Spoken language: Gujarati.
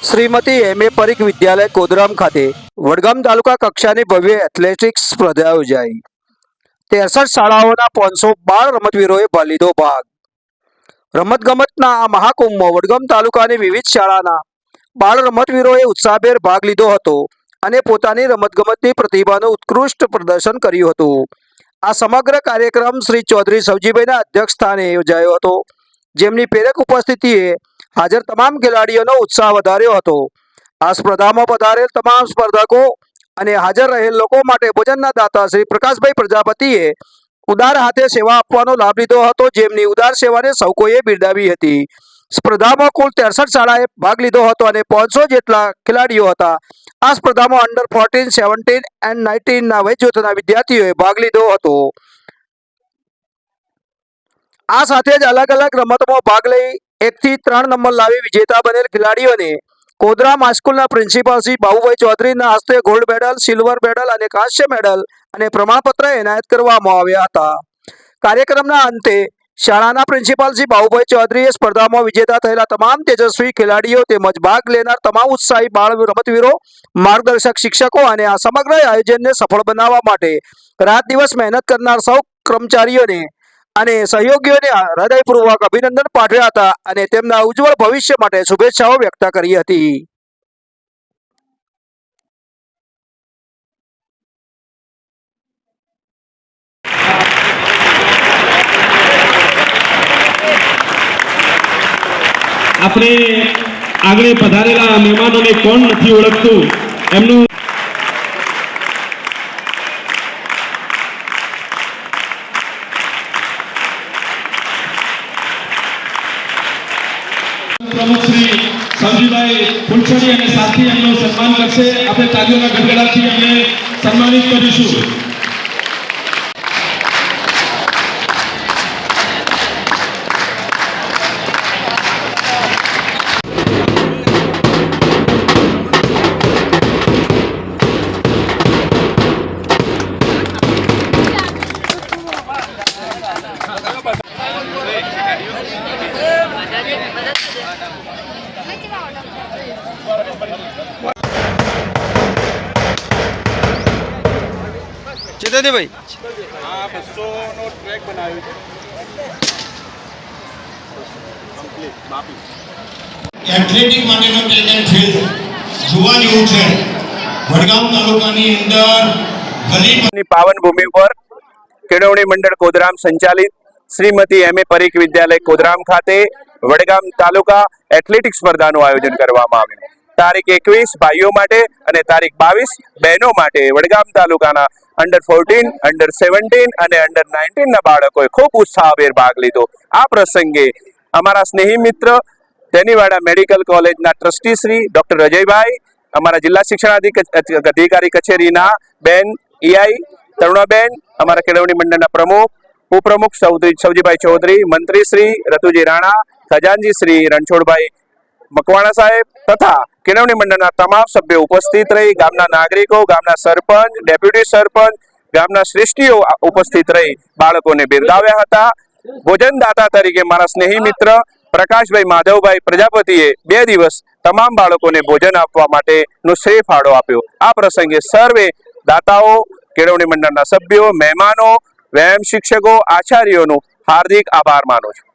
શ્રીમતી એમ.એ. પરીખ વિદ્યાલય કોદરામ ખાતે વડગામ તાલુકા કક્ષાની ભવ્ય એથ્લેટિક્સ સ્પર્ધા યોજાઈ। 63 શાળાઓના 500 બાળ રમતવીરોએ લીધો ભાગ। રમતગમતના આ મહાકુંભમાં વડગામ તાલુકાની વિવિધ શાળાના બાળ રમતવીરોએ ઉત્સાહભેર ભાગ લીધો હતો અને પોતાની રમતગમતની પ્રતિભાનું ઉત્કૃષ્ટ પ્રદર્શન કર્યું હતું। આ સમગ્ર કાર્યક્રમ શ્રી ચૌધરી સવજીભાઈના અધ્યક્ષસ્થાને યોજાયો હતો, જેમની પ્રેરક ઉપસ્થિતિએ हाजर तमाम खिलाड़ीओं उत्साह वधार्यो हतो। आ स्पर्धा में पधारेल तमाम स्पर्धको अने हाजर रहेल लोको माटे भोजनना दाता श्री प्रकाशभाई प्रजापतिए उदार हाथे सेवा आपवानो लाभ लीधो हतो, जेमनी उदार सेवाने सौ कोईए बिरदावी हती। स्पर्धा में कुल 63 शाळाए भाग लीधो हतो अने 500 जेटला खिलाड़ीओ हता। आ स्पर्धा में अंडर 14, 17 एंड 19 ना वय जूथना विद्यार्थीओए भाग लीधो हतो। आ साथे ज अलग अलग रमतों भाग लई 1 થી 3 नंबर लावी विजेता बनेल खिलाड़ीओने कोदराम हाईस्कूलना प्रिंसिपल श्री बाबूभाई चौधरीना हस्ते गोल्ड मेडल, सिल्वर मेडल अने कांस्य मेडल अने प्रमाणपत्र एनायत करवामां आव्या हता। कार्यक्रमना अंते शाळाना प्रिंसिपल श्री बाबूभाई चौधरीए स्पर्धामां विजेता थयेला तमाम तेजस्वी खिलाड़ीओ तेमज भाग लेनार तमाम उत्साही बाळ रमतवीरो, मार्गदर्शक शिक्षको अने आ समग्र आयोजनने सफल बनाववा माटे रात दिवस मेहनत करनार सौ कर्मचारीओने અને સહયોગીઓને હૃદયપૂર્વક અભિનંદન પાઠવ્યા હતા અને તેમના ઉજ્જવળ ભવિષ્ય માટે શુભેચ્છાઓ વ્યક્ત કરી હતી। આપણે આગળ પધારેલા મહેમાનોને કોણ નથી ઓળખતું, એમનું प्रमुख श्री सवजीभाई फूलछड़ी અને સાથી એમનું સન્માન કરશે। આપણે તાળીઓના ગડગડાટથી એમને સન્માનિત કરીશું। ચેતનજી ભાઈ આ 200 નો ટ્રેક બનાવ્યો છે કમ્પ્લીટ બાપી એથ્લેટિક માટેનો ટેલેન્ટ ફિલ્ડ જોવા જેવું છે। વડગામ તાલુકાની અંદર ગલીની પાવન ભૂમિ પર કેળવણી મંડળ કોદરામ સંચાલિત શ્રીમતી એમ.એ. પરીખ વિદ્યાલય કોદરામ ખાતે વડગામ તાલુકા એથ્લેટિક સ્પર્ધાનું આયોજન કરવામાં આવ્યું। તારીખ 21 ભાઈઓ માટે અને તારીખ 22 બહેનો માટે વડગામ તાલુકાના अंडर 14, अंडर 17 અને अंडर 19 ના બાળકોએ ખૂબ ઉત્સાહભેર ભાગ લીધો। આ પ્રસંગે અમારા સ્નેહી મિત્ર તેનીવાડા મેડિકલ કોલેજના ટ્રસ્ટી શ્રી ડોક્ટર અજયભાઈ, અમારા જિલ્લા શિક્ષણાધિકારી કચેરીના બેન ઈઆઈ તરુણાબેન, અમારા કેળવણી મંડળના પ્રમુખ ઉપપ્રમુખ સવજીભાઈ ચૌધરી, મંત્રી શ્રી રતુજી રાણા, ખજાનજી શ્રી રણછોડભાઈ મકવાણા સાહેબ તથા કેળવણી મંડળના તમામ સભ્યો ઉપસ્થિત રહી ગામના નાગરિકો, ગામના સરપંચ, ડેપ્યુટી સરપંચ, ગામના શ્રેષ્ઠીઓ ઉપસ્થિત રહી બાળકોને બિરદાવ્યા હતા। ભોજનદાતા તરીકે મારા સ્નેહી મિત્ર પ્રકાશભાઈ માધવભાઈ પ્રજાપતિએ 2 દિવસ તમામ બાળકોને ભોજન આપવા માટેનો શ્રેય ફાળો આપ્યો। આ પ્રસંગે સર્વે દાતાઓ, કેળવણી મંડળના સભ્યો, મહેમાનો, વ્યાયામ શિક્ષકો, આચાર્યોનો હાર્દિક આભાર માનું છું।